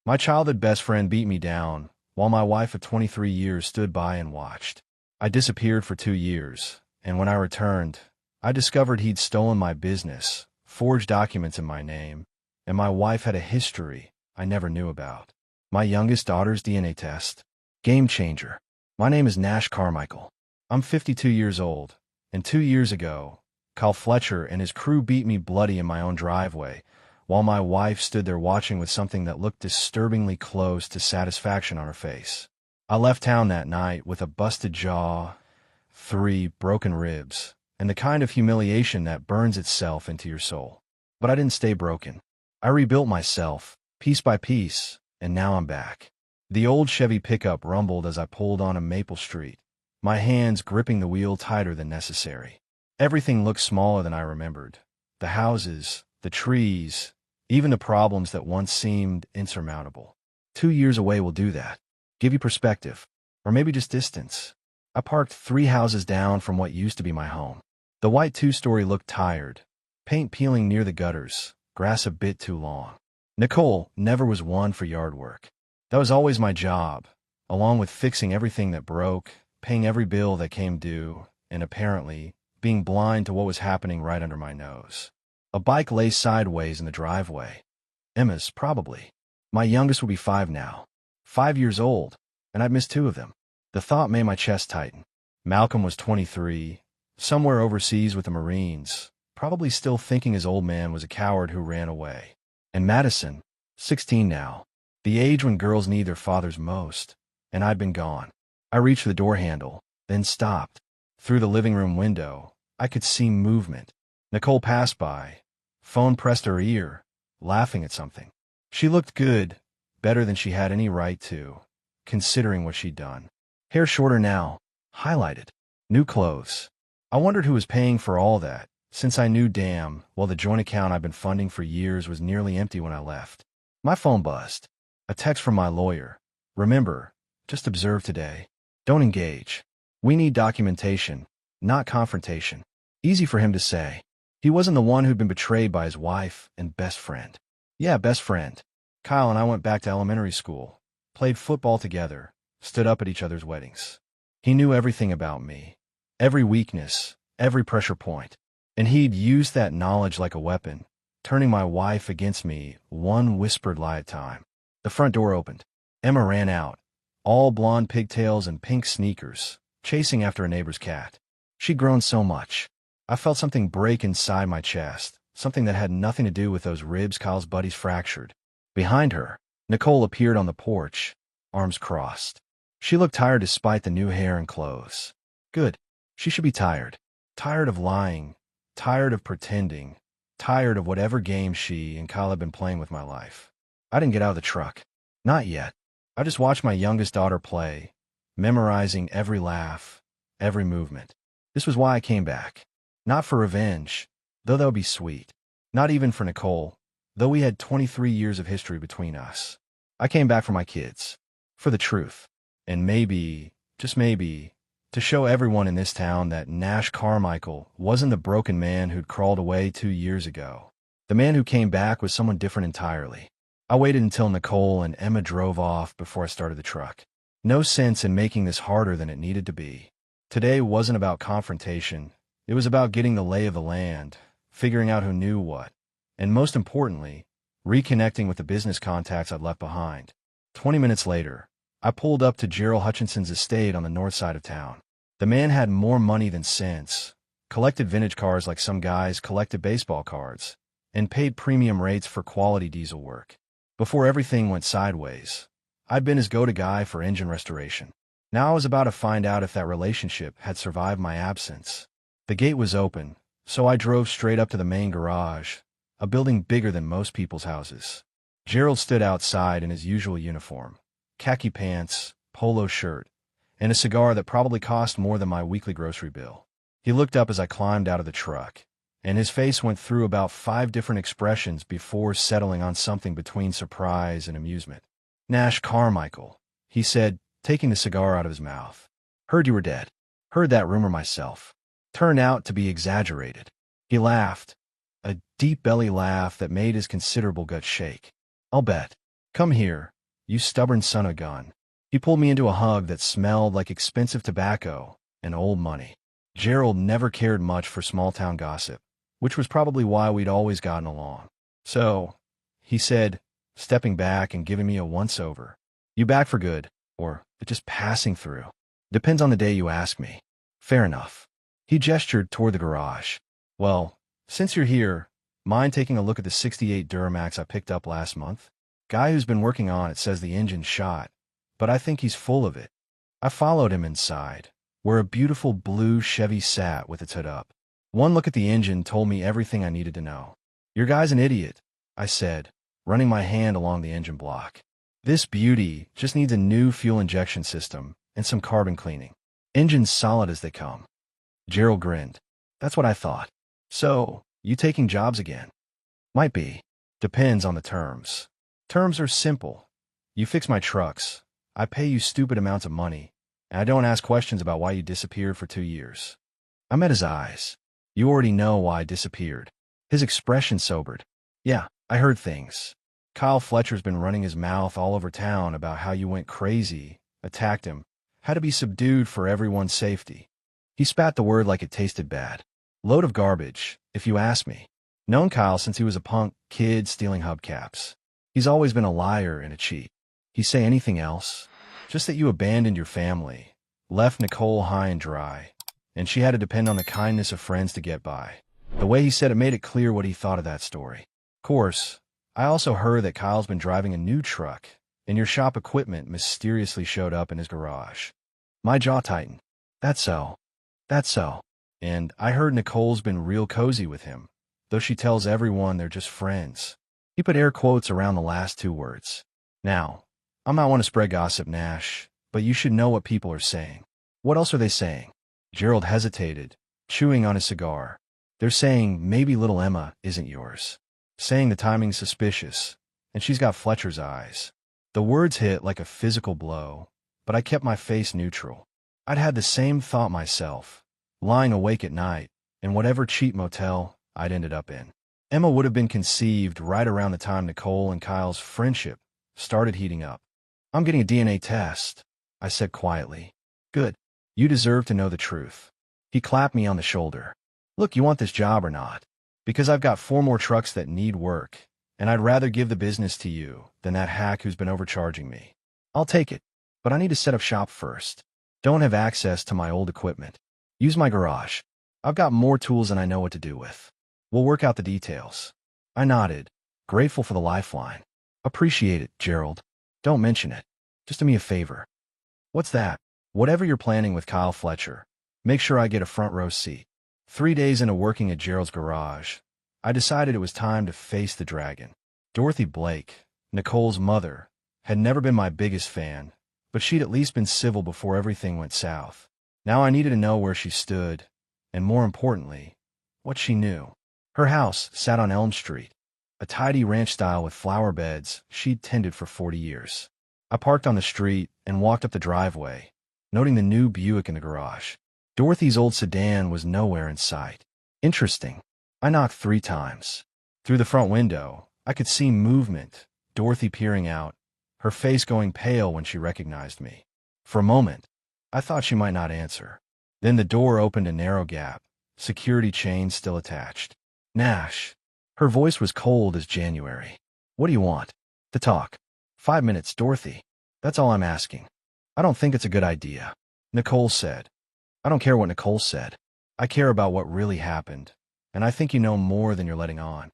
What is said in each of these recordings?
My childhood best friend beat me down, while my wife of 23 years stood by and watched. I disappeared for 2 years, and when I returned, I discovered he'd stolen my business, forged documents in my name, and my wife had a history I never knew about. My youngest daughter's DNA test. Game changer. My name is Nash Carmichael. I'm 52 years old, and 2 years ago, Kyle Fletcher and his crew beat me bloody in my own driveway, while my wife stood there watching with something that looked disturbingly close to satisfaction on her face. I left town that night with a busted jaw, 3 broken ribs, and the kind of humiliation that burns itself into your soul. But I didn't stay broken. I rebuilt myself, piece by piece, and now I'm back. The old Chevy pickup rumbled as I pulled onto Maple Street, my hands gripping the wheel tighter than necessary. Everything looked smaller than I remembered. The houses, the trees, even the problems that once seemed insurmountable. 2 years away will do that. Give you perspective. Or maybe just distance. I parked 3 houses down from what used to be my home. The white 2-story looked tired, paint peeling near the gutters, grass a bit too long. Nicole never was one for yard work. That was always my job, along with fixing everything that broke, paying every bill that came due, and apparently being blind to what was happening right under my nose. A bike lay sideways in the driveway. Emma's, probably. My youngest will be 5 now. 5 years old, and I'd missed 2 of them. The thought made my chest tighten. Malcolm was 23, somewhere overseas with the Marines, probably still thinking his old man was a coward who ran away. And Madison, 16 now, the age when girls need their fathers most, and I'd been gone. I reached the door handle, then stopped. Through the living room window, I could see movement. Nicole passed by, phone pressed to her ear, laughing at something. She looked good, better than she had any right to, considering what she'd done. Hair shorter now, highlighted. New clothes. I wondered who was paying for all that, since I knew damn well the joint account I'd been funding for years was nearly empty when I left. My phone buzzed. A text from my lawyer. Remember, just observe today. Don't engage. We need documentation, not confrontation. Easy for him to say. He wasn't the one who'd been betrayed by his wife and best friend. Yeah, best friend. Kyle and I went back to elementary school, played football together, stood up at each other's weddings. He knew everything about me, every weakness, every pressure point, and he'd used that knowledge like a weapon, turning my wife against me one whispered lie at a time. The front door opened. Emma ran out, all blonde pigtails and pink sneakers, chasing after a neighbor's cat. She'd grown so much. I felt something break inside my chest, something that had nothing to do with those ribs Kyle's buddies fractured. Behind her, Nicole appeared on the porch, arms crossed. She looked tired despite the new hair and clothes. Good. She should be tired. Tired of lying, tired of pretending, tired of whatever game she and Kyle had been playing with my life. I didn't get out of the truck. Not yet. I just watched my youngest daughter play, memorizing every laugh, every movement. This was why I came back. Not for revenge, though that would be sweet. Not even for Nicole, though we had 23 years of history between us. I came back for my kids. For the truth. And maybe, just maybe, to show everyone in this town that Nash Carmichael wasn't the broken man who'd crawled away 2 years ago. The man who came back was someone different entirely. I waited until Nicole and Emma drove off before I started the truck. No sense in making this harder than it needed to be. Today wasn't about confrontation. It was about getting the lay of the land, figuring out who knew what, and most importantly, reconnecting with the business contacts I'd left behind. 20 minutes later, I pulled up to Gerald Hutchinson's estate on the north side of town. The man had more money than sense, collected vintage cars like some guys collected baseball cards, and paid premium rates for quality diesel work. Before everything went sideways, I'd been his go-to guy for engine restoration. Now I was about to find out if that relationship had survived my absence. The gate was open, so I drove straight up to the main garage, a building bigger than most people's houses. Gerald stood outside in his usual uniform, khaki pants, polo shirt, and a cigar that probably cost more than my weekly grocery bill. He looked up as I climbed out of the truck, and his face went through about 5 different expressions before settling on something between surprise and amusement. Nash Carmichael, he said, taking the cigar out of his mouth. Heard you were dead. Heard that rumor myself. Turned out to be exaggerated. He laughed, a deep belly laugh that made his considerable gut shake. I'll bet. Come here, You stubborn son of a gun. He pulled me into a hug that smelled like expensive tobacco and old money. Gerald never cared much for small-town gossip, which was probably why we'd always gotten along. So, he said, stepping back and giving me a once-over. You back for good, or just passing through? Depends on the day you ask me. Fair enough. He gestured toward the garage. Well, since you're here, mind taking a look at the '68 Duramax I picked up last month? Guy who's been working on it says the engine's shot, but I think he's full of it. I followed him inside, where a beautiful blue Chevy sat with its hood up. One look at the engine told me everything I needed to know. Your guy's an idiot, I said, running my hand along the engine block. This beauty just needs a new fuel injection system and some carbon cleaning. Engine's solid as they come. Gerald grinned. That's what I thought. So, you taking jobs again? Might be. Depends on the terms. Terms are simple. You fix my trucks. I pay you stupid amounts of money, and I don't ask questions about why you disappeared for 2 years. I met his eyes. You already know why I disappeared. His expression sobered. Yeah, I heard things. Kyle Fletcher's been running his mouth all over town about how you went crazy, attacked him, had to be subdued for everyone's safety. He spat the word like it tasted bad. Load of garbage, if you ask me. Known Kyle since he was a punk kid stealing hubcaps. He's always been a liar and a cheat. He say anything else? Just that you abandoned your family, left Nicole high and dry, and she had to depend on the kindness of friends to get by. The way he said it made it clear what he thought of that story. Of course, I also heard that Kyle's been driving a new truck, and your shop equipment mysteriously showed up in his garage. My jaw tightened. That's so. That's so. And I heard Nicole's been real cozy with him, though she tells everyone they're just friends. He put air quotes around the last 2 words. Now, I'm not one to spread gossip, Nash, but you should know what people are saying. What else are they saying? Gerald hesitated, chewing on his cigar. They're saying maybe little Emma isn't yours. Saying the timing's suspicious, and she's got Fletcher's eyes. The words hit like a physical blow, but I kept my face neutral. I'd had the same thought myself, lying awake at night, in whatever cheap motel I'd ended up in. Emma would have been conceived right around the time Nicole and Kyle's friendship started heating up. I'm getting a DNA test, I said quietly. Good. You deserve to know the truth. He clapped me on the shoulder. Look, you want this job or not? Because I've got 4 more trucks that need work, and I'd rather give the business to you than that hack who's been overcharging me. I'll take it, but I need to set up shop first. Don't have access to my old equipment. Use my garage. I've got more tools than I know what to do with. We'll work out the details. I nodded, grateful for the lifeline. Appreciate it, Gerald. Don't mention it. Just do me a favor. What's that? Whatever you're planning with Kyle Fletcher, make sure I get a front row seat. 3 days into working at Gerald's garage, I decided it was time to face the dragon. Dorothy Blake, Nicole's mother, had never been my biggest fan, but she'd at least been civil before everything went south. Now I needed to know where she stood, and more importantly, what she knew. Her house sat on Elm Street, a tidy ranch style with flower beds she'd tended for 40 years. I parked on the street and walked up the driveway, noting the new Buick in the garage. Dorothy's old sedan was nowhere in sight. Interesting. I knocked 3 times. Through the front window, I could see movement, Dorothy peering out, her face going pale when she recognized me. For a moment, I thought she might not answer. Then the door opened a narrow gap, security chain still attached. Nash. Her voice was cold as January. What do you want? To talk. 5 minutes, Dorothy. That's all I'm asking. I don't think it's a good idea. Nicole said. I don't care what Nicole said. I care about what really happened, and I think you know more than you're letting on.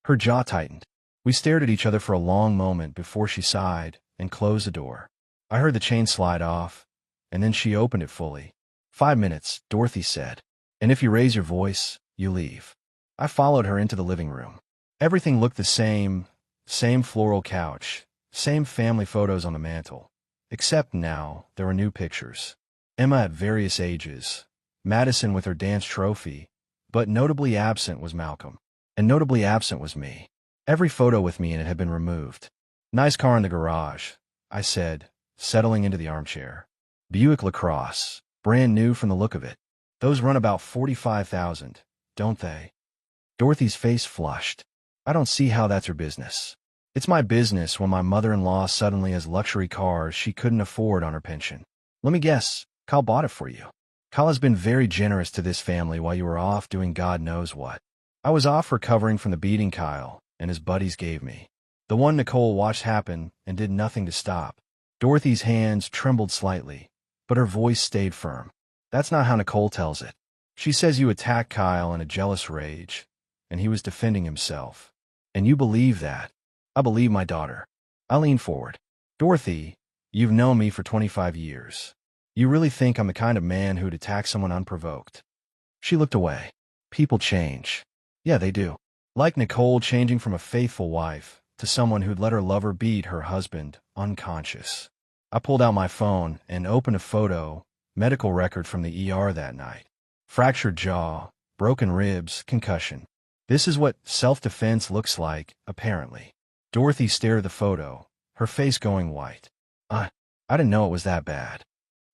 Her jaw tightened. We stared at each other for a long moment before she sighed and closed the door. I heard the chain slide off, and then she opened it fully. 5 minutes, Dorothy said. And if you raise your voice, you leave. I followed her into the living room. Everything looked the same floral couch, same family photos on the mantel. Except now, there were new pictures. Emma at various ages, Madison with her dance trophy, but notably absent was Malcolm. And notably absent was me. Every photo with me in it had been removed. Nice car in the garage, I said, settling into the armchair. Buick LaCrosse, brand new from the look of it. Those run about $45,000, don't they? Dorothy's face flushed. I don't see how that's her business. It's my business when my mother-in-law suddenly has luxury cars she couldn't afford on her pension. Let me guess, Kyle bought it for you. Kyle has been very generous to this family while you were off doing God knows what. I was off recovering from the beating Kyle and his buddies gave me. The one Nicole watched happen and did nothing to stop. Dorothy's hands trembled slightly, but her voice stayed firm. That's not how Nicole tells it. She says you attacked Kyle in a jealous rage, and he was defending himself. And you believe that. I believe my daughter. I leaned forward. Dorothy, you've known me for 25 years. You really think I'm the kind of man who'd attack someone unprovoked? She looked away. People change. Yeah, they do. Like Nicole changing from a faithful wife to someone who'd let her lover beat her husband unconscious. I pulled out my phone and opened a medical record from the ER that night. Fractured jaw, broken ribs, concussion. This is what self-defense looks like, apparently. Dorothy stared at the photo, her face going white. I didn't know it was that bad.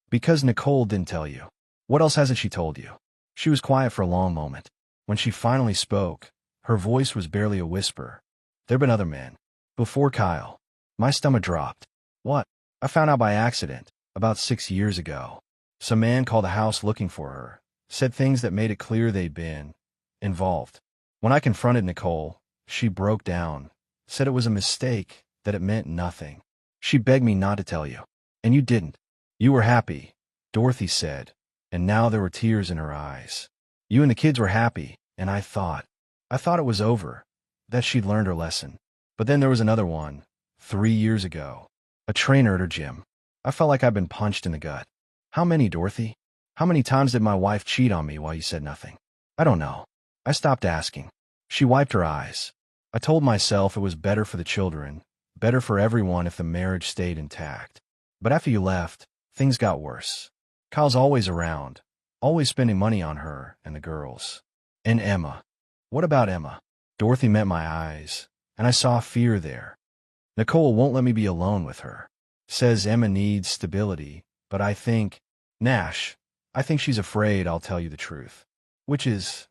Because Nicole didn't tell you. What else hasn't she told you? She was quiet for a long moment. When she finally spoke, her voice was barely a whisper. There'd been other men. Before Kyle. My stomach dropped. What? I found out by accident, about 6 years ago. Some man called the house looking for her, said things that made it clear they'd been involved. When I confronted Nicole, she broke down, said it was a mistake, that it meant nothing. She begged me not to tell you. And you didn't. You were happy, Dorothy said, and now there were tears in her eyes. You and the kids were happy, and I thought it was over, that she'd learned her lesson. But then there was another one, 3 years ago. A trainer at her gym. I felt like I'd been punched in the gut. How many, Dorothy? How many times did my wife cheat on me while you said nothing? I don't know. I stopped asking. She wiped her eyes. I told myself it was better for the children, better for everyone if the marriage stayed intact. But after you left, things got worse. Kyle's always around, always spending money on her and the girls. And Emma. What about Emma? Dorothy met my eyes, and I saw fear there. Nicole won't let me be alone with her. Says Emma needs stability, but I think, Nash, I think she's afraid I'll tell you the truth. Which is,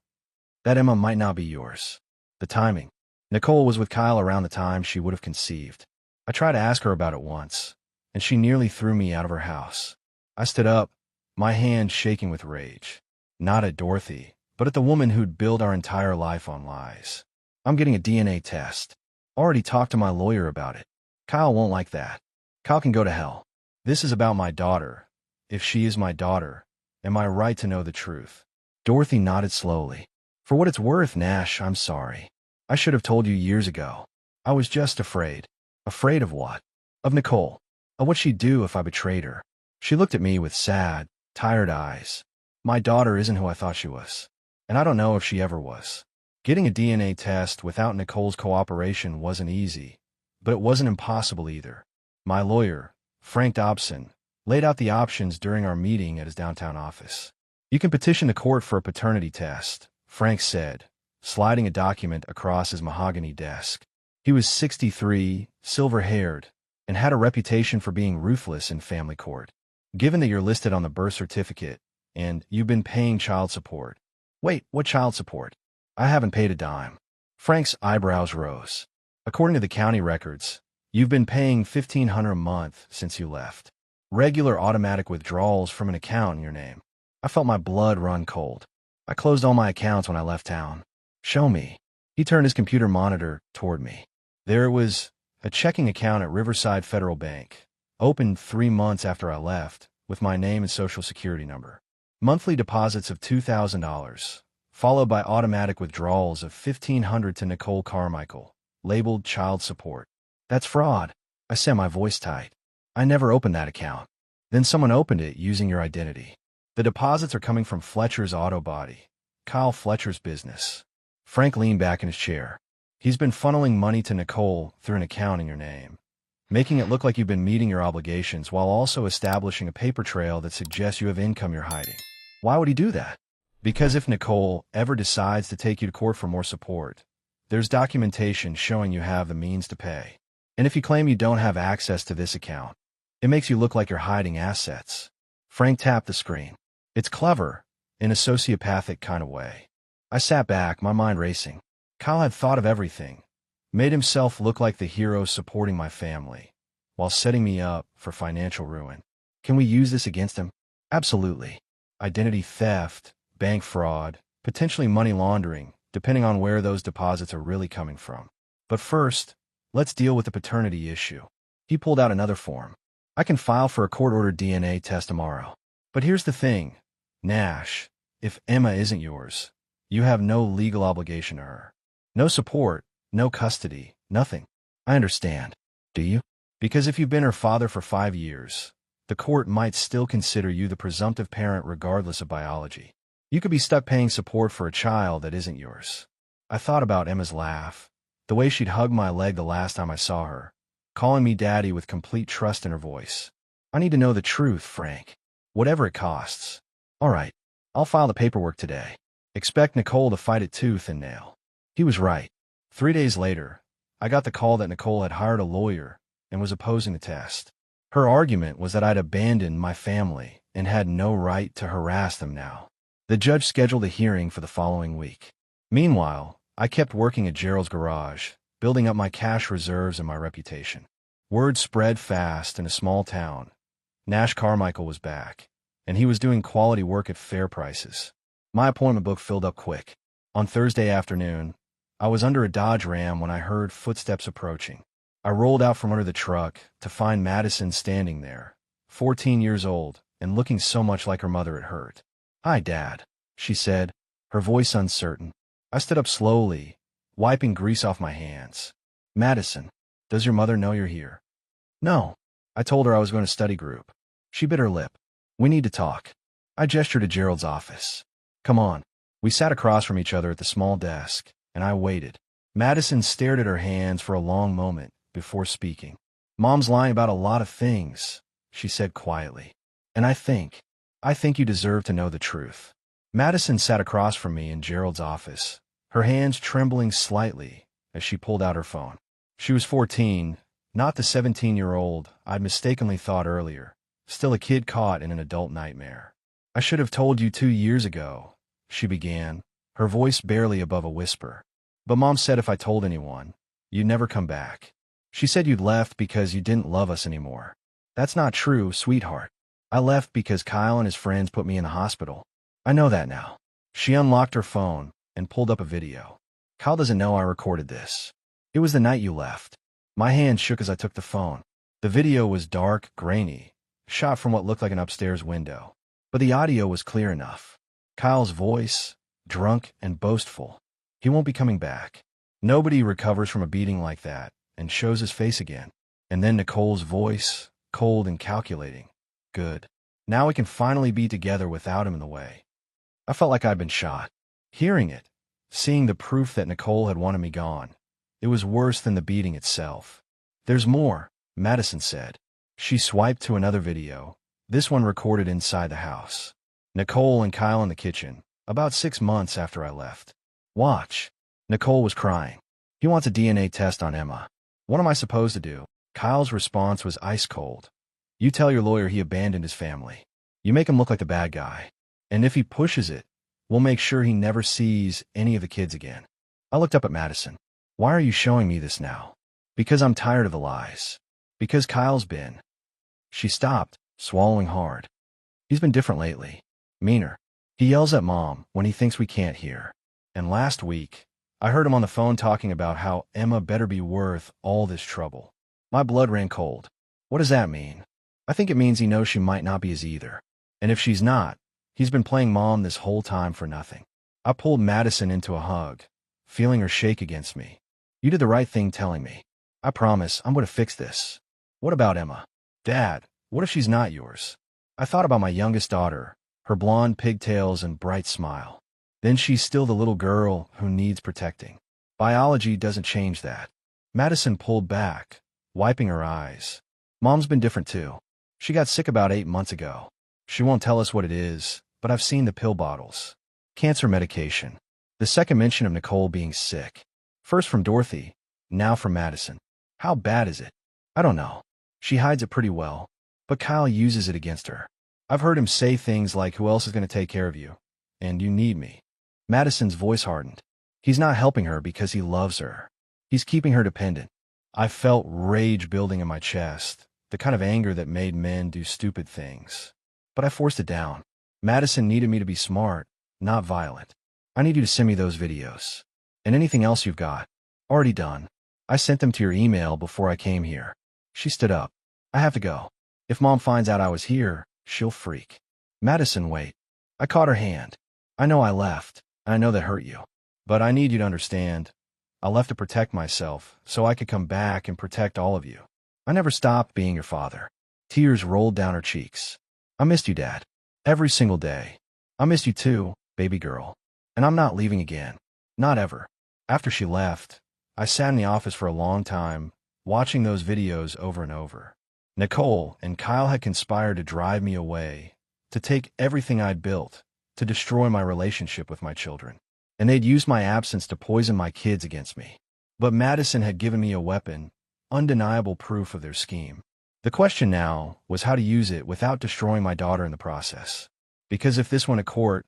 that Emma might not be yours. The timing. Nicole was with Kyle around the time she would have conceived. I tried to ask her about it once, and she nearly threw me out of her house. I stood up, my hands shaking with rage. Not at Dorothy, but at the woman who'd built our entire life on lies. I'm getting a DNA test. Already talked to my lawyer about it. Kyle won't like that. Kyle can go to hell. This is about my daughter. If she is my daughter, am I right to know the truth? Dorothy nodded slowly. For what it's worth, Nash, I'm sorry. I should have told you years ago. I was just afraid. Afraid of what? Of Nicole. Of what she'd do if I betrayed her. She looked at me with sad, tired eyes. My daughter isn't who I thought she was. And I don't know if she ever was. Getting a DNA test without Nicole's cooperation wasn't easy, but it wasn't impossible either. My lawyer, Frank Dobson, laid out the options during our meeting at his downtown office. You can petition the court for a paternity test, Frank said, sliding a document across his mahogany desk. He was 63, silver-haired, and had a reputation for being ruthless in family court. Given that you're listed on the birth certificate, and you've been paying child support. Wait, what child support? I haven't paid a dime. Frank's eyebrows rose. According to the county records, you've been paying $1,500 a month since you left. Regular automatic withdrawals from an account in your name. I felt my blood run cold. I closed all my accounts when I left town. Show me. He turned his computer monitor toward me. There it was, a checking account at Riverside Federal Bank, opened 3 months after I left, with my name and social security number. Monthly deposits of $2,000, followed by automatic withdrawals of $1,500 to Nicole Carmichael, labeled child support. That's fraud. I said, my voice tight. I never opened that account. Then someone opened it using your identity. The deposits are coming from Fletcher's Auto Body, Kyle Fletcher's business. Frank leaned back in his chair. He's been funneling money to Nicole through an account in your name, making it look like you've been meeting your obligations while also establishing a paper trail that suggests you have income you're hiding. Why would he do that? Because if Nicole ever decides to take you to court for more support, there's documentation showing you have the means to pay. And if you claim you don't have access to this account, it makes you look like you're hiding assets. Frank tapped the screen. It's clever, in a sociopathic kind of way. I sat back, my mind racing. Kyle had thought of everything. Made himself look like the hero supporting my family, while setting me up for financial ruin. Can we use this against him? Absolutely. Identity theft, bank fraud, potentially money laundering, depending on where those deposits are really coming from. But first, let's deal with the paternity issue. He pulled out another form. I can file for a court-ordered DNA test tomorrow. But here's the thing, Nash, if Emma isn't yours, you have no legal obligation to her. No support, no custody, nothing. I understand. Do you? Because if you've been her father for 5 years, the court might still consider you the presumptive parent regardless of biology. You could be stuck paying support for a child that isn't yours. I thought about Emma's laugh, the way she'd hugged my leg the last time I saw her, calling me daddy with complete trust in her voice. I need to know the truth, Frank. Whatever it costs. All right, I'll file the paperwork today. Expect Nicole to fight it tooth and nail. He was right. 3 days later, I got the call that Nicole had hired a lawyer and was opposing the test. Her argument was that I'd abandoned my family and had no right to harass them now. The judge scheduled a hearing for the following week. Meanwhile, I kept working at Gerald's garage, building up my cash reserves and my reputation. Word spread fast in a small town. Nash Carmichael was back, and he was doing quality work at fair prices. My appointment book filled up quick. On Thursday afternoon, I was under a Dodge Ram when I heard footsteps approaching. I rolled out from under the truck to find Madison standing there, 14 years old, and looking so much like her mother it hurt. "Hi, Dad," she said, her voice uncertain. I stood up slowly, wiping grease off my hands. "Madison, does your mother know you're here?" "No." I told her I was going to study group. She bit her lip. "We need to talk." I gestured to Gerald's office. "Come on." We sat across from each other at the small desk, and I waited. Madison stared at her hands for a long moment before speaking. "Mom's lying about a lot of things," she said quietly. "And I think you deserve to know the truth." Madison sat across from me in Gerald's office, her hands trembling slightly as she pulled out her phone. She was 14, not the 17-year-old I'd mistakenly thought earlier, still a kid caught in an adult nightmare. "I should have told you 2 years ago," she began, her voice barely above a whisper. "But Mom said if I told anyone, you'd never come back. She said you'd left because you didn't love us anymore." "That's not true, sweetheart. I left because Kyle and his friends put me in the hospital. I know that now." She unlocked her phone and pulled up a video. "Kyle doesn't know I recorded this. It was the night you left." My hand shook as I took the phone. The video was dark, grainy, shot from what looked like an upstairs window. But the audio was clear enough. Kyle's voice, drunk and boastful. He won't be coming back. Nobody recovers from a beating like that and shows his face again. And then Nicole's voice, cold and calculating. "Good. Now we can finally be together without him in the way." I felt like I'd been shot. Hearing it, seeing the proof that Nicole had wanted me gone, it was worse than the beating itself. "There's more," Madison said. She swiped to another video, this one recorded inside the house. Nicole and Kyle in the kitchen, about 6 months after I left. "Watch." Nicole was crying. "He wants a DNA test on Emma." "What am I supposed to do?" Kyle's response was ice cold. "You tell your lawyer he abandoned his family. You make him look like the bad guy. And if he pushes it, we'll make sure he never sees any of the kids again." I looked up at Madison. "Why are you showing me this now?" "Because I'm tired of the lies. Because Kyle's been." She stopped, swallowing hard. "He's been different lately. Meaner. He yells at Mom when he thinks we can't hear. And last week, I heard him on the phone talking about how Emma better be worth all this trouble." My blood ran cold. "What does that mean?" "I think it means he knows she might not be his either. And if she's not, he's been playing Mom this whole time for nothing." I pulled Madison into a hug, feeling her shake against me. "You did the right thing telling me. I promise I'm going to fix this." "What about Emma?" "Dad, what if she's not yours?" I thought about my youngest daughter, her blonde pigtails and bright smile. Then she's still the little girl who needs protecting. Biology doesn't change that. Madison pulled back, wiping her eyes. "Mom's been different too. She got sick about 8 months ago. She won't tell us what it is, but I've seen the pill bottles. Cancer medication." The second mention of Nicole being sick. First from Dorothy, now from Madison. "How bad is it?" "I don't know. She hides it pretty well, but Kyle uses it against her. I've heard him say things like, 'Who else is going to take care of you?' And 'You need me.'" Madison's voice hardened. "He's not helping her because he loves her. He's keeping her dependent. I felt rage building in my chest, the kind of anger that made men do stupid things. But I forced it down. Madison needed me to be smart, not violent. I need you to send me those videos. And anything else you've got. Already done. I sent them to your email before I came here. She stood up. I have to go. If Mom finds out I was here, she'll freak. Madison, wait. I caught her hand. I know I left, and I know that hurt you. But I need you to understand. I left to protect myself, so I could come back and protect all of you. I never stopped being your father. Tears rolled down her cheeks. I missed you, Dad. Every single day. I missed you too, baby girl. And I'm not leaving again. Not ever. After she left, I sat in the office for a long time, watching those videos over and over. Nicole and Kyle had conspired to drive me away, to take everything I'd built, to destroy my relationship with my children. And they'd used my absence to poison my kids against me. But Madison had given me a weapon, undeniable proof of their scheme. The question now was how to use it without destroying my daughter in the process. Because if this went to court,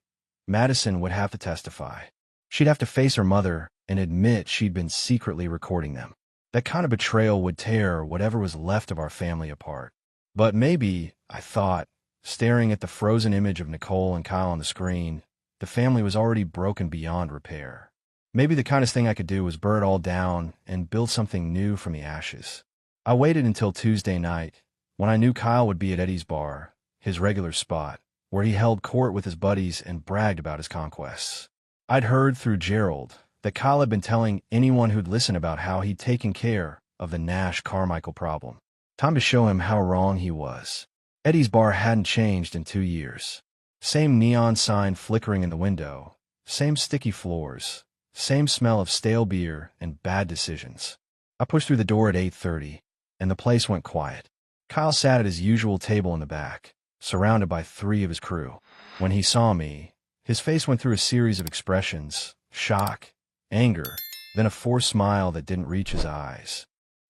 Madison would have to testify. She'd have to face her mother and admit she'd been secretly recording them. That kind of betrayal would tear whatever was left of our family apart. But maybe, I thought, staring at the frozen image of Nicole and Kyle on the screen, the family was already broken beyond repair. Maybe the kindest thing I could do was burn it all down and build something new from the ashes. I waited until Tuesday night, when I knew Kyle would be at Eddie's bar, his regular spot, where he held court with his buddies and bragged about his conquests. I'd heard through Gerald that Kyle had been telling anyone who'd listen about how he'd taken care of the Nash-Carmichael problem. Time to show him how wrong he was. Eddie's bar hadn't changed in 2 years. Same neon sign flickering in the window, same sticky floors, same smell of stale beer and bad decisions. I pushed through the door at 8:30, and the place went quiet. Kyle sat at his usual table in the back, surrounded by 3 of his crew. When he saw me, his face went through a series of expressions: shock, anger, then a forced smile that didn't reach his eyes.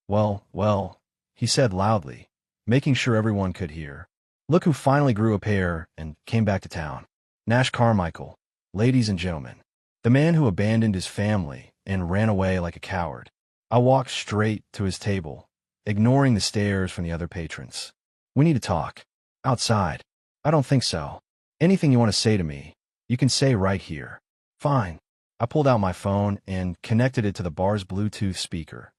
Well, he said loudly, making sure everyone could hear. Look who finally grew a pair and came back to town. Nash Carmichael, ladies and gentlemen. The man who abandoned his family and ran away like a coward. I walked straight to his table, ignoring the stares from the other patrons. We need to talk. Outside. I don't think so. Anything you want to say to me, you can say right here. Fine. I pulled out my phone and connected it to the bar's Bluetooth speaker.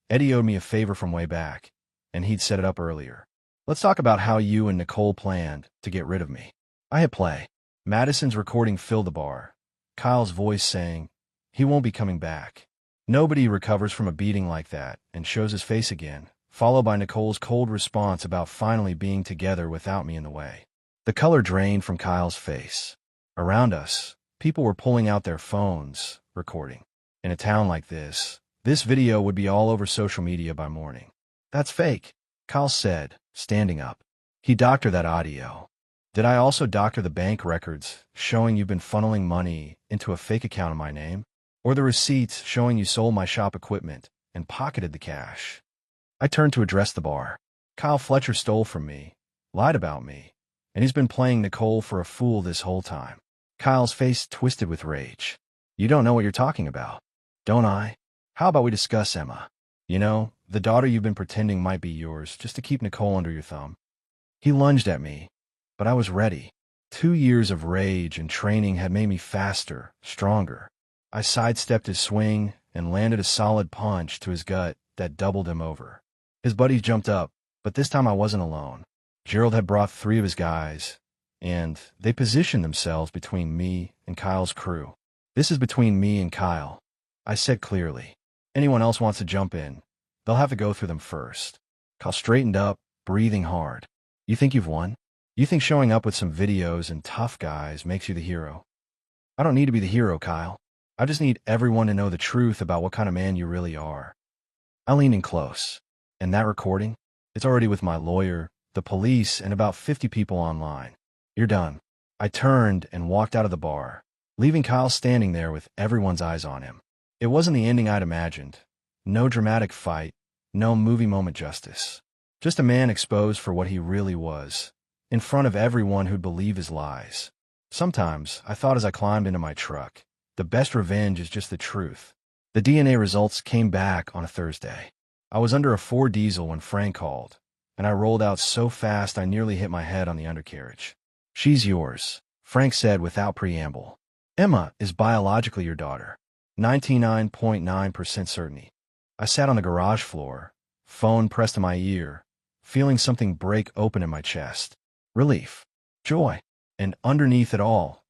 Eddie owed me a favor from way back, and he'd set it up earlier. Let's talk about how you and Nicole planned to get rid of me. I hit play. Madison's recording filled the bar. Kyle's voice saying, he won't be coming back. Nobody recovers from a beating like that and shows his face again, followed by Nicole's cold response about finally being together without me in the way. The color drained from Kyle's face. Around us, people were pulling out their phones, recording. In a town like this video would be all over social media by morning. That's fake, Kyle said, standing up. He doctored that audio. Did I also doctor the bank records showing you've been funneling money into a fake account in my name? Or the receipts showing you sold my shop equipment and pocketed the cash? I turned to address the bar. Kyle Fletcher stole from me, lied about me, and he's been playing Nicole for a fool this whole time. Kyle's face twisted with rage. You don't know what you're talking about. Don't I? How about we discuss Emma? You know, the daughter you've been pretending might be yours just to keep Nicole under your thumb. He lunged at me, but I was ready. 2 years of rage and training had made me faster, stronger. I sidestepped his swing and landed a solid punch to his gut that doubled him over. His buddies jumped up, but this time I wasn't alone. Gerald had brought 3 of his guys, and they positioned themselves between me and Kyle's crew. This is between me and Kyle, I said clearly. Anyone else wants to jump in, they'll have to go through them first. Kyle straightened up, breathing hard. You think you've won? You think showing up with some videos and tough guys makes you the hero? I don't need to be the hero, Kyle. I just need everyone to know the truth about what kind of man you really are. I leaned in close. And that recording? It's already with my lawyer, the police, and about 50 people online. You're done. I turned and walked out of the bar, leaving Kyle standing there with everyone's eyes on him. It wasn't the ending I'd imagined. No dramatic fight, no movie moment justice. Just a man exposed for what he really was, in front of everyone who'd believe his lies. Sometimes, I thought as I climbed into my truck, the best revenge is just the truth. The DNA results came back on a Thursday. I was under a Ford diesel when Frank called, and I rolled out so fast I nearly hit my head on the undercarriage. She's yours, Frank said without preamble. Emma is biologically your daughter. 99.9% certainty. I sat on the garage floor, phone pressed to my ear, feeling something break open in my chest. Relief. Joy. And underneath it all,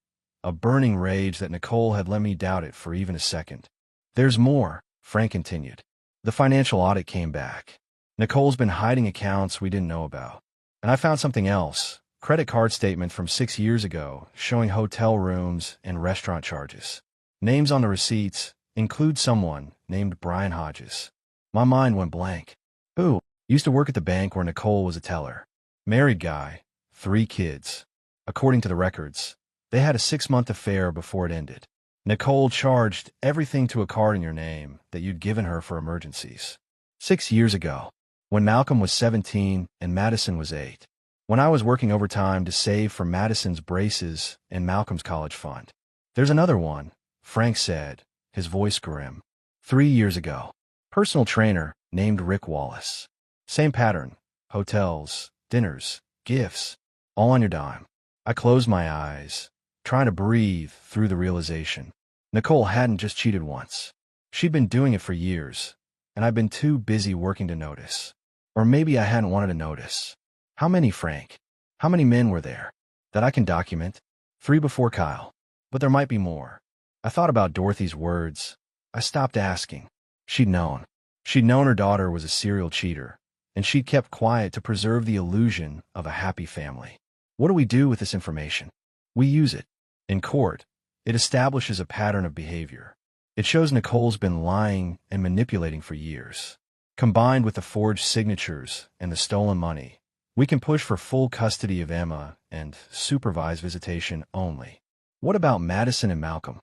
a burning rage that Nicole had let me doubt it for even a second. There's more, Frank continued. The financial audit came back. Nicole's been hiding accounts we didn't know about. And I found something else, credit card statement from 6 years ago showing hotel rooms and restaurant charges. Names on the receipts include someone named Brian Hodges. My mind went blank. Who? Used to work at the bank where Nicole was a teller. Married guy, 3 kids. According to the records, they had a 6-month affair before it ended. Nicole charged everything to a card in your name that you'd given her for emergencies. 6 years ago, when Malcolm was 17 and Madison was 8. When I was working overtime to save for Madison's braces and Malcolm's college fund. There's another one, Frank said, his voice grim. 3 years ago. Personal trainer named Rick Wallace. Same pattern. Hotels, dinners, gifts, all on your dime. I closed my eyes, trying to breathe through the realization. Nicole hadn't just cheated once. She'd been doing it for years, and I'd been too busy working to notice. Or maybe I hadn't wanted to notice. How many, Frank? How many men were there? That I can document? 3 before Kyle. But there might be more. I thought about Dorothy's words. I stopped asking. She'd known. She'd known her daughter was a serial cheater, and she'd kept quiet to preserve the illusion of a happy family. What do we do with this information? We use it. In court, it establishes a pattern of behavior. It shows Nicole's been lying and manipulating for years. Combined with the forged signatures and the stolen money, we can push for full custody of Emma and supervised visitation only. What about Madison and Malcolm?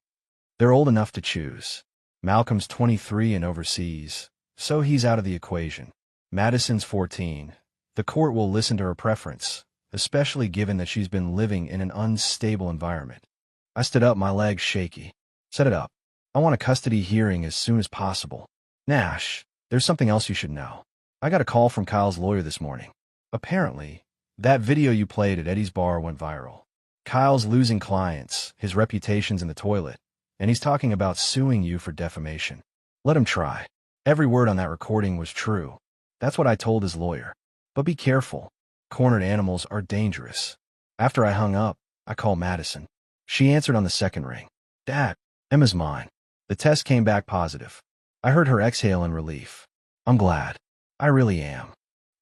They're old enough to choose. Malcolm's 23 and overseas, so he's out of the equation. Madison's 14. The court will listen to her preference, especially given that she's been living in an unstable environment. I stood up, my legs shaky. Set it up. I want a custody hearing as soon as possible. Nash, there's something else you should know. I got a call from Kyle's lawyer this morning. Apparently, that video you played at Eddie's bar went viral. Kyle's losing clients, his reputation's in the toilet, and he's talking about suing you for defamation. Let him try. Every word on that recording was true. That's what I told his lawyer. But be careful. Cornered animals are dangerous. After I hung up, I called Madison. She answered on the second ring. Dad, Emma's mine. The test came back positive. I heard her exhale in relief. I'm glad. I really am.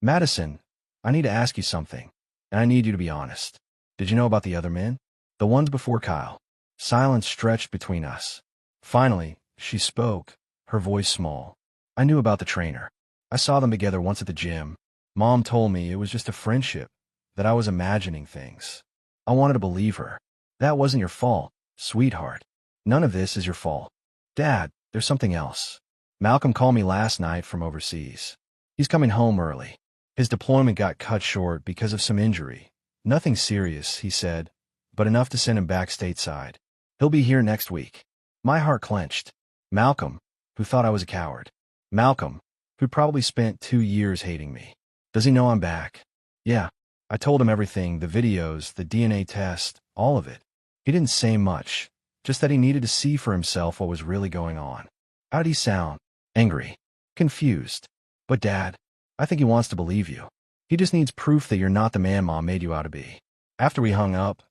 Madison, I need to ask you something, and I need you to be honest. Did you know about the other men? The ones before Kyle? Silence stretched between us. Finally, she spoke, her voice small. I knew about the trainer. I saw them together once at the gym. Mom told me it was just a friendship, that I was imagining things. I wanted to believe her. That wasn't your fault, sweetheart. None of this is your fault. Dad, there's something else. Malcolm called me last night from overseas. He's coming home early. His deployment got cut short because of some injury. Nothing serious, he said, but enough to send him back stateside. He'll be here next week. My heart clenched. Malcolm, who thought I was a coward. Malcolm, who'd probably spent 2 years hating me. Does he know I'm back? Yeah. I told him everything, the videos, the DNA test, all of it. He didn't say much, just that he needed to see for himself what was really going on. How did he sound? Angry. Confused. But Dad, I think he wants to believe you. He just needs proof that you're not the man Mom made you out to be. After we hung up,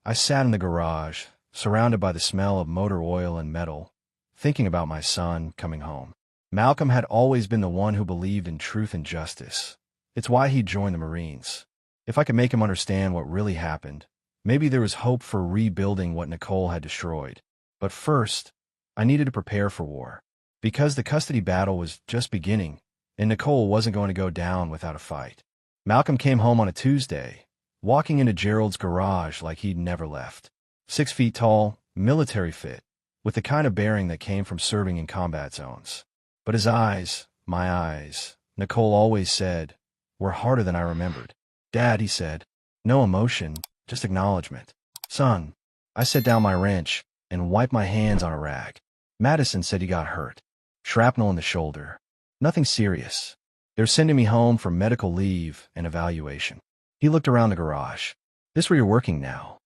I sat in the garage, surrounded by the smell of motor oil and metal, thinking about my son coming home. Malcolm had always been the one who believed in truth and justice. It's why he joined the Marines. If I could make him understand what really happened, maybe there was hope for rebuilding what Nicole had destroyed. But first, I needed to prepare for war. Because the custody battle was just beginning, and Nicole wasn't going to go down without a fight. Malcolm came home on a Tuesday, walking into Gerald's garage like he'd never left. 6 feet tall, military fit, with the kind of bearing that came from serving in combat zones. But his eyes, my eyes, Nicole always said, were harder than I remembered. Dad, he said, no emotion, just acknowledgement. Son, I set down my wrench and wiped my hands on a rag. Madison said he got hurt. Shrapnel in the shoulder. Nothing serious. They're sending me home for medical leave and evaluation. He looked around the garage. This where you're working now?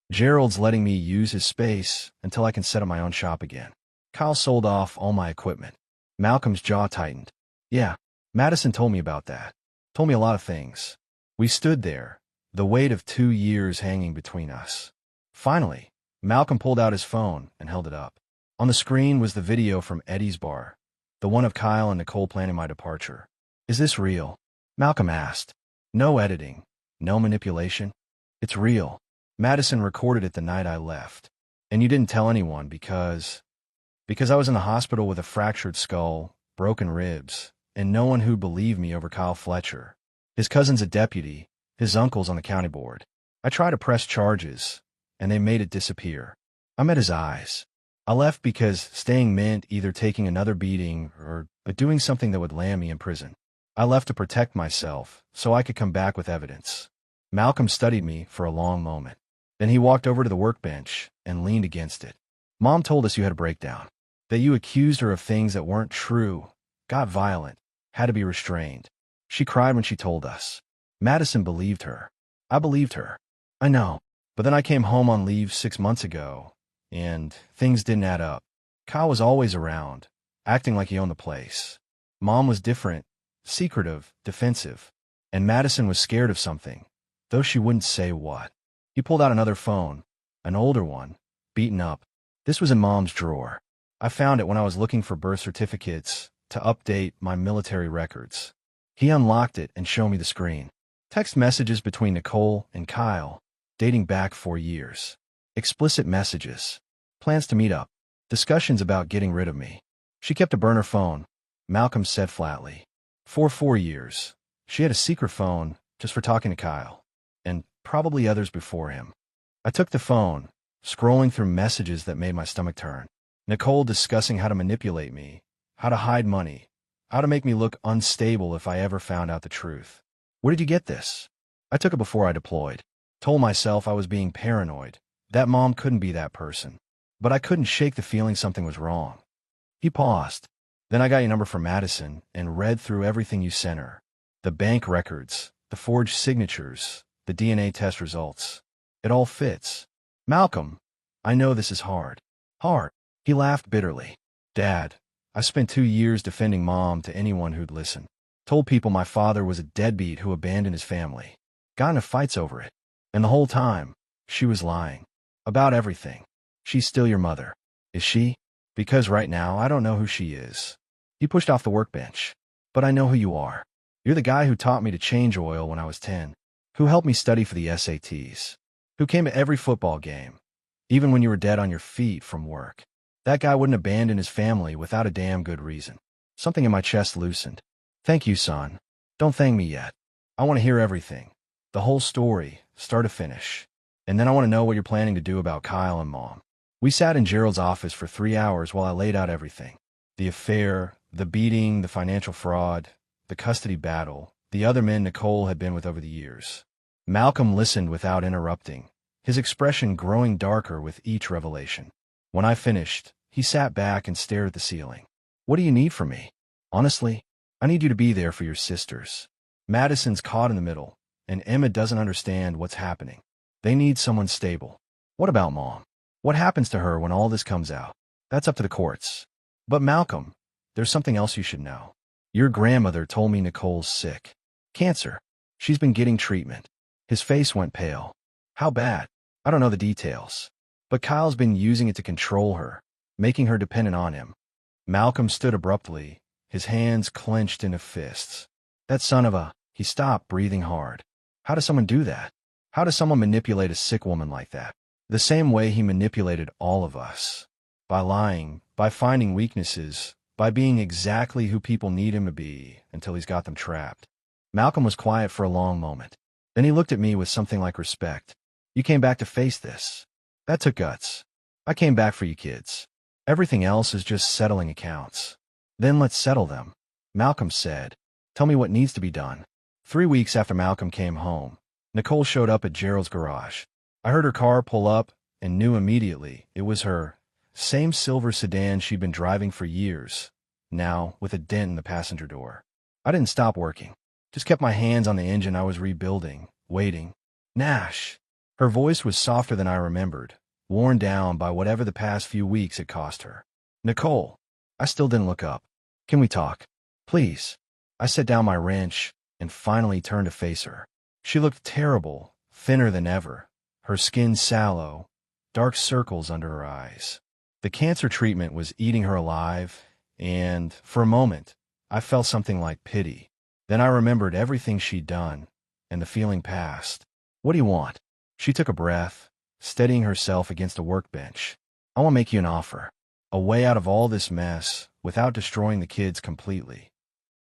Gerald's letting me use his space until I can set up my own shop again. Kyle sold off all my equipment. Malcolm's jaw tightened. Yeah, Madison told me about that. Told me a lot of things. We stood there, the weight of 2 years hanging between us. Finally, Malcolm pulled out his phone and held it up. On the screen was the video from Eddie's bar, the one of Kyle and Nicole planning my departure. Is this real? Malcolm asked. No editing, no manipulation. It's real. Madison recorded it the night I left. And you didn't tell anyone because I was in the hospital with a fractured skull, broken ribs, and no one who'd believe me over Kyle Fletcher. His cousin's a deputy, his uncle's on the county board. I tried to press charges, and they made it disappear. I met his eyes. I left because staying meant either taking another beating or doing something that would land me in prison. I left to protect myself so I could come back with evidence. Malcolm studied me for a long moment. Then he walked over to the workbench and leaned against it. Mom told us you had a breakdown, that you accused her of things that weren't true, got violent, had to be restrained. She cried when she told us. Madison believed her. I believed her. I know. But then I came home on leave 6 months ago, and things didn't add up. Kyle was always around, acting like he owned the place. Mom was different, secretive, defensive, and Madison was scared of something, though she wouldn't say what. He pulled out another phone, an older one, beaten up. This was in Mom's drawer. I found it when I was looking for birth certificates to update my military records. He unlocked it and showed me the screen. Text messages between Nicole and Kyle, dating back 4 years. Explicit messages. Plans to meet up. Discussions about getting rid of me. She kept a burner phone, Malcolm said flatly. For 4 years. She had a secret phone just for talking to Kyle, and probably others before him. I took the phone, scrolling through messages that made my stomach turn. Nicole discussing how to manipulate me, how to hide money, how to make me look unstable if I ever found out the truth. Where did you get this? I took it before I deployed. Told myself I was being paranoid, that Mom couldn't be that person. But I couldn't shake the feeling something was wrong. He paused. Then I got your number from Madison and read through everything you sent her. The bank records, the forged signatures, the DNA test results. It all fits. Malcolm, I know this is hard. Hard. He laughed bitterly. Dad, I spent 2 years defending Mom to anyone who'd listen. Told people my father was a deadbeat who abandoned his family. Got into fights over it. And the whole time, she was lying. About everything. She's still your mother. Is she? Because right now, I don't know who she is. He pushed off the workbench. But I know who you are. You're the guy who taught me to change oil when I was 10. Who helped me study for the SATs. Who came to every football game. Even when you were dead on your feet from work. That guy wouldn't abandon his family without a damn good reason. Something in my chest loosened. Thank you, son. Don't thank me yet. I want to hear everything. The whole story, start to finish. And then I want to know what you're planning to do about Kyle and Mom. We sat in Gerald's office for 3 hours while I laid out everything. The affair, the beating, the financial fraud, the custody battle, the other men Nicole had been with over the years. Malcolm listened without interrupting, his expression growing darker with each revelation. When I finished, he sat back and stared at the ceiling. What do you need from me? Honestly, I need you to be there for your sisters. Madison's caught in the middle, and Emma doesn't understand what's happening. They need someone stable. What about Mom? What happens to her when all this comes out? That's up to the courts. But Malcolm, there's something else you should know. Your grandmother told me Nicole's sick. Cancer. She's been getting treatment. His face went pale. How bad? I don't know the details. But Kyle's been using it to control her, making her dependent on him. Malcolm stood abruptly, his hands clenched into fists. That son of a... He stopped, breathing hard. How does someone do that? How does someone manipulate a sick woman like that? The same way he manipulated all of us. By lying, by finding weaknesses, by being exactly who people need him to be until he's got them trapped. Malcolm was quiet for a long moment. Then he looked at me with something like respect. You came back to face this. That took guts. I came back for you kids. Everything else is just settling accounts. Then let's settle them. Malcolm said. Tell me what needs to be done. 3 weeks after Malcolm came home, Nicole showed up at Gerald's garage. I heard her car pull up and knew immediately it was her. Same silver sedan she'd been driving for years, now with a dent in the passenger door. I didn't stop working. Just kept my hands on the engine I was rebuilding, waiting. Nash. Her voice was softer than I remembered, worn down by whatever the past few weeks had cost her. Nicole. I still didn't look up. Can we talk? Please. I set down my wrench and finally turned to face her. She looked terrible, thinner than ever, her skin sallow, dark circles under her eyes. The cancer treatment was eating her alive, and, for a moment, I felt something like pity. Then I remembered everything she'd done, and the feeling passed. What do you want? She took a breath, steadying herself against a workbench. I want to make you an offer. A way out of all this mess, without destroying the kids completely.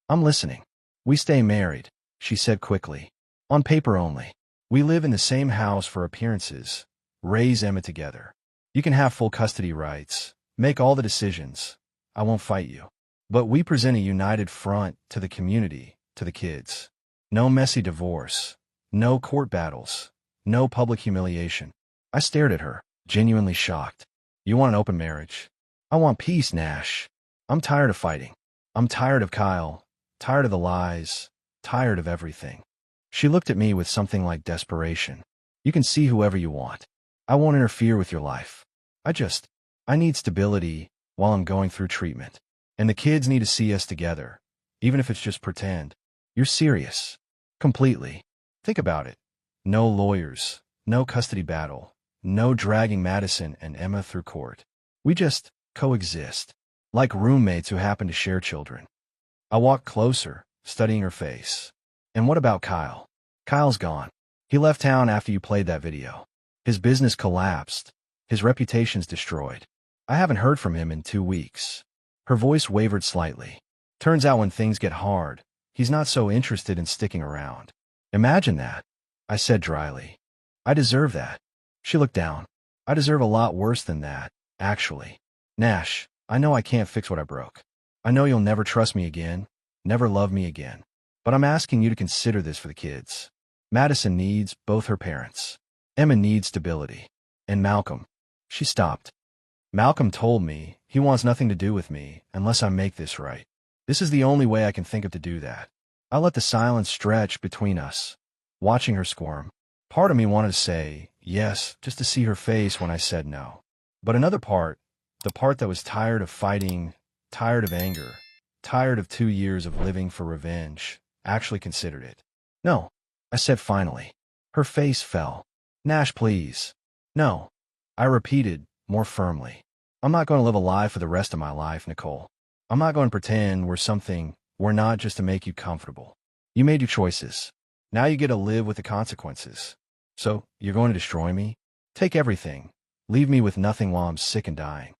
I'm listening. We stay married, she said quickly. On paper only. We live in the same house for appearances. Raise Emma together. You can have full custody rights. Make all the decisions. I won't fight you. But we present a united front to the community, to the kids. No messy divorce. No court battles. No public humiliation. I stared at her, genuinely shocked. You want an open marriage? I want peace, Nash. I'm tired of fighting. I'm tired of Kyle. Tired of the lies. Tired of everything. She looked at me with something like desperation. You can see whoever you want. I won't interfere with your life. I need stability while I'm going through treatment. And the kids need to see us together, even if it's just pretend. You're serious. Completely. Think about it. No lawyers, no custody battle, no dragging Madison and Emma through court. We just coexist, like roommates who happen to share children. I walked closer, studying her face. And what about Kyle? Kyle's gone. He left town after you played that video. His business collapsed. His reputation's destroyed. I haven't heard from him in 2 weeks. Her voice wavered slightly. Turns out when things get hard, he's not so interested in sticking around. Imagine that, I said dryly. I deserve that. She looked down. I deserve a lot worse than that, actually. Nash, I know I can't fix what I broke. I know you'll never trust me again, never love me again. But I'm asking you to consider this for the kids. Madison needs both her parents. Emma needs stability. And Malcolm. She stopped. Malcolm told me he wants nothing to do with me unless I make this right. This is the only way I can think of to do that. I let the silence stretch between us, watching her squirm. Part of me wanted to say yes, just to see her face when I said no. But another part, the part that was tired of fighting, tired of anger, tired of 2 years of living for revenge, actually considered it. No, I said finally. Her face fell. Nash, please. No, I repeated, more firmly. I'm not going to live a lie for the rest of my life, Nicole. I'm not going to pretend we're something we're not just to make you comfortable. You made your choices. Now you get to live with the consequences. So, you're going to destroy me? Take everything. Leave me with nothing while I'm sick and dying.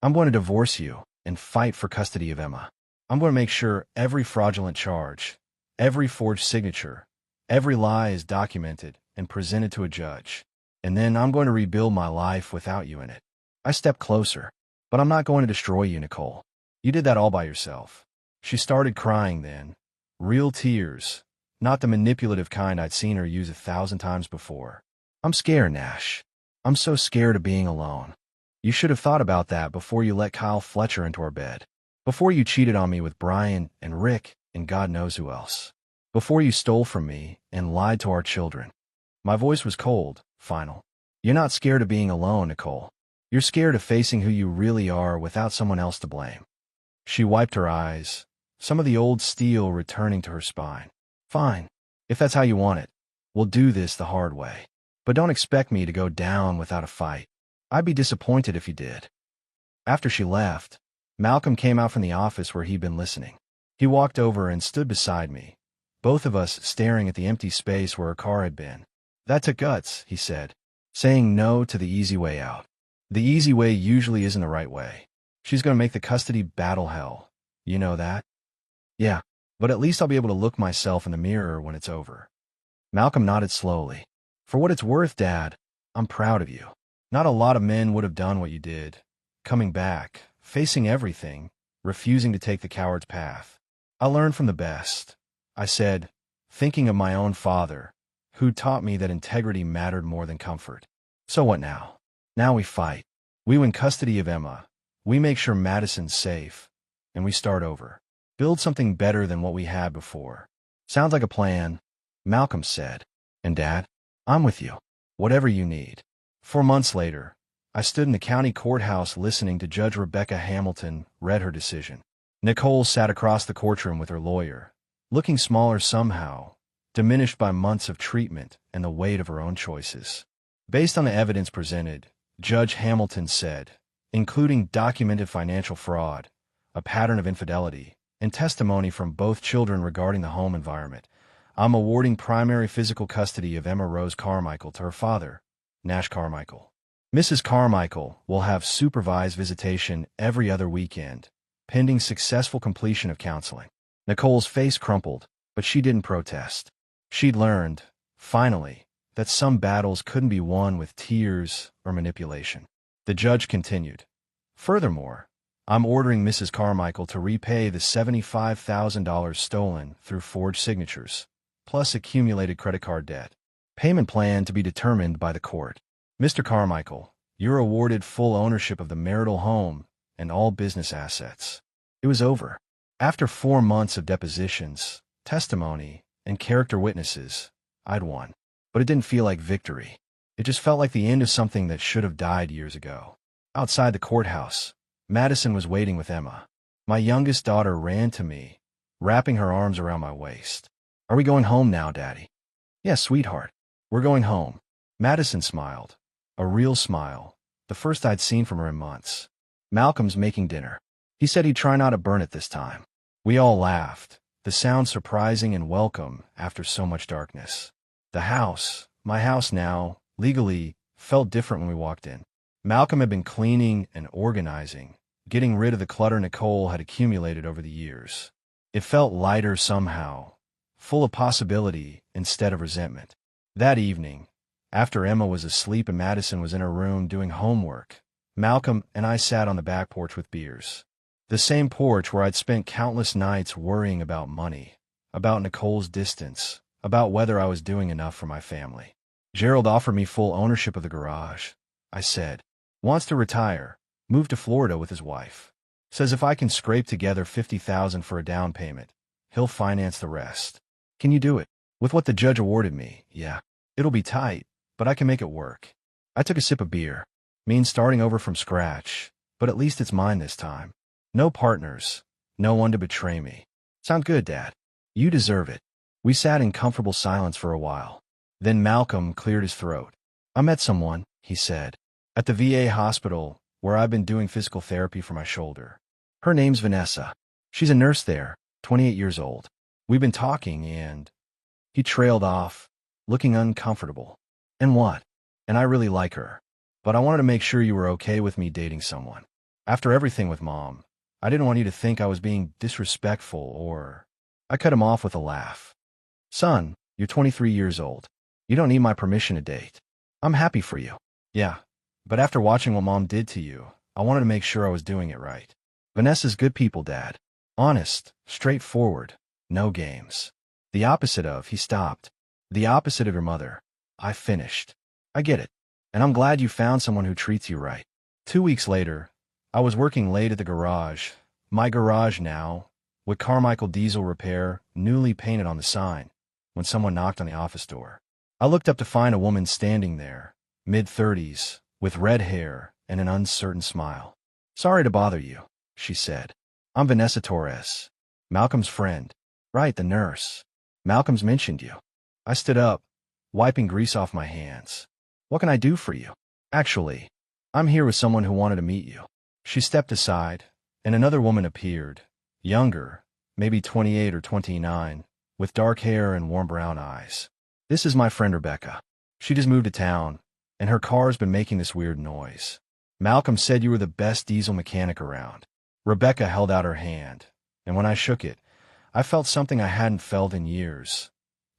I'm going to divorce you and fight for custody of Emma. I'm going to make sure every fraudulent charge, every forged signature, every lie is documented and presented to a judge. And then I'm going to rebuild my life without you in it. I stepped closer. But I'm not going to destroy you, Nicole. You did that all by yourself. She started crying then. Real tears. Not the manipulative kind I'd seen her use 1,000 times before. I'm scared, Nash. I'm so scared of being alone. You should have thought about that before you let Kyle Fletcher into our bed. Before you cheated on me with Brian and Rick and God knows who else. Before you stole from me and lied to our children. My voice was cold, final. You're not scared of being alone, Nicole. You're scared of facing who you really are without someone else to blame. She wiped her eyes, some of the old steel returning to her spine. Fine. If that's how you want it, we'll do this the hard way. But don't expect me to go down without a fight. I'd be disappointed if you did. After she left, Malcolm came out from the office where he'd been listening. He walked over and stood beside me, both of us staring at the empty space where her car had been. That took guts, he said, saying no to the easy way out. The easy way usually isn't the right way. She's going to make the custody battle hell. You know that? Yeah, but at least I'll be able to look myself in the mirror when it's over. Malcolm nodded slowly. For what it's worth, Dad, I'm proud of you. Not a lot of men would have done what you did. Coming back, facing everything, refusing to take the coward's path. I learned from the best, I said, thinking of my own father, who taught me that integrity mattered more than comfort. So what now? Now we fight. We win custody of Emma. We make sure Madison's safe. and we start over. Build something better than what we had before. Sounds like a plan, Malcolm said. And Dad, I'm with you. Whatever you need. 4 months later, I stood in the county courthouse listening to Judge Rebecca Hamilton read her decision. Nicole sat across the courtroom with her lawyer, looking smaller somehow, diminished by months of treatment and the weight of her own choices. Based on the evidence presented, Judge Hamilton said, including documented financial fraud, a pattern of infidelity, and testimony from both children regarding the home environment, I'm awarding primary physical custody of Emma Rose Carmichael to her father, Nash Carmichael. Mrs. Carmichael will have supervised visitation every other weekend, pending successful completion of counseling. Nicole's face crumpled, but she didn't protest. She'd learned, finally, that some battles couldn't be won with tears or manipulation. The judge continued. Furthermore, I'm ordering Mrs. Carmichael to repay the $75,000 stolen through forged signatures, plus accumulated credit card debt. Payment plan to be determined by the court. Mr. Carmichael, you're awarded full ownership of the marital home and all business assets. It was over. After 4 months of depositions, testimony, and character witnesses, I'd won. But it didn't feel like victory. It just felt like the end of something that should have died years ago. Outside the courthouse, Madison was waiting with Emma. My youngest daughter ran to me, wrapping her arms around my waist. Are we going home now, Daddy? Yes, sweetheart. We're going home. Madison smiled. A real smile, the first I'd seen from her in months. Malcolm's making dinner. He said he'd try not to burn it this time. We all laughed, the sound surprising and welcome after so much darkness. The house, my house now, legally, felt different when we walked in. Malcolm had been cleaning and organizing, getting rid of the clutter Nicole had accumulated over the years. It felt lighter somehow, full of possibility instead of resentment. That evening, after Emma was asleep and Madison was in her room doing homework, Malcolm and I sat on the back porch with beers. The same porch where I'd spent countless nights worrying about money, about Nicole's distance, about whether I was doing enough for my family. Gerald offered me full ownership of the garage, I said. Wants to retire, move to Florida with his wife. Says if I can scrape together $50,000 for a down payment, he'll finance the rest. Can you do it? With what the judge awarded me, yeah. It'll be tight, but I can make it work. I took a sip of beer. Means starting over from scratch, but at least it's mine this time. No partners, no one to betray me. Sound good, Dad. You deserve it. We sat in comfortable silence for a while. Then Malcolm cleared his throat. I met someone, he said, at the VA hospital where I've been doing physical therapy for my shoulder. Her name's Vanessa. She's a nurse there, 28 years old. We've been talking and... He trailed off, looking uncomfortable. And what? And I really like her. But I wanted to make sure you were okay with me dating someone. After everything with Mom, I didn't want you to think I was being disrespectful or... I cut him off with a laugh. Son, you're 23 years old. You don't need my permission to date. I'm happy for you. Yeah, but after watching what Mom did to you, I wanted to make sure I was doing it right. Vanessa's good people, Dad. Honest, straightforward, no games. The opposite of, he stopped. The opposite of your mother. I finished. I get it. And I'm glad you found someone who treats you right. 2 weeks later, I was working late at the garage, my garage now, with Carmichael Diesel Repair newly painted on the sign, when someone knocked on the office door. I looked up to find a woman standing there, mid-30s, with red hair and an uncertain smile. Sorry to bother you, she said. I'm Vanessa Torres, Malcolm's friend. Right, the nurse. Malcolm's mentioned you. I stood up, wiping grease off my hands. What can I do for you? Actually, I'm here with someone who wanted to meet you. She stepped aside, and another woman appeared, younger, maybe 28 or 29, with dark hair and warm brown eyes. This is my friend Rebecca. She just moved to town, and her car's been making this weird noise. Malcolm said you were the best diesel mechanic around. Rebecca held out her hand, and when I shook it, I felt something I hadn't felt in years.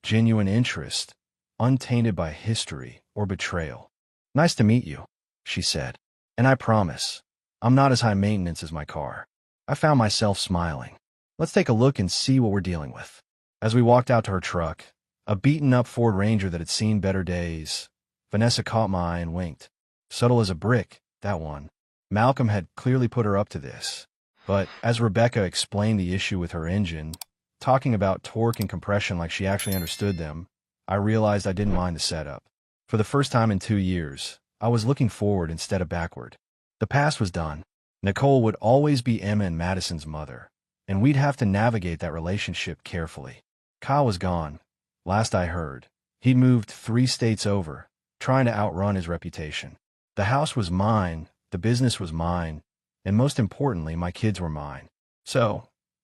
Genuine interest, untainted by history or betrayal. Nice to meet you, she said. And I promise, I'm not as high maintenance as my car. I found myself smiling. Let's take a look and see what we're dealing with. As we walked out to her truck, a beaten-up Ford Ranger that had seen better days, Vanessa caught my eye and winked. Subtle as a brick, that one. Malcolm had clearly put her up to this. But as Rebecca explained the issue with her engine, talking about torque and compression like she actually understood them, I realized I didn't mind the setup. For the first time in 2 years, I was looking forward instead of backward. The past was done. Nicole would always be Emma and Madison's mother, and we'd have to navigate that relationship carefully. Kyle was gone. Last I heard, he'd moved 3 states over, trying to outrun his reputation. The house was mine, the business was mine, and most importantly, my kids were mine. So,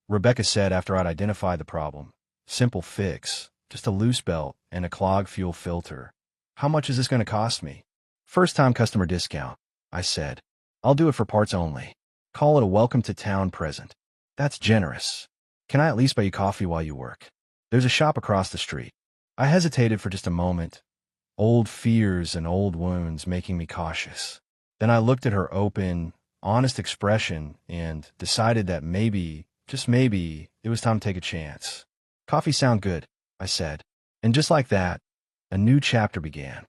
Rebecca said after I'd identified the problem, simple fix, just a loose belt and a clogged fuel filter. How much is this going to cost me? First-time customer discount, I said. I'll do it for parts only. Call it a welcome to town present. That's generous. Can I at least buy you coffee while you work? There's a shop across the street. I hesitated for just a moment, old fears and old wounds making me cautious. Then I looked at her open, honest expression and decided that maybe, just maybe, it was time to take a chance. Coffee sound good, I said. And just like that, a new chapter began.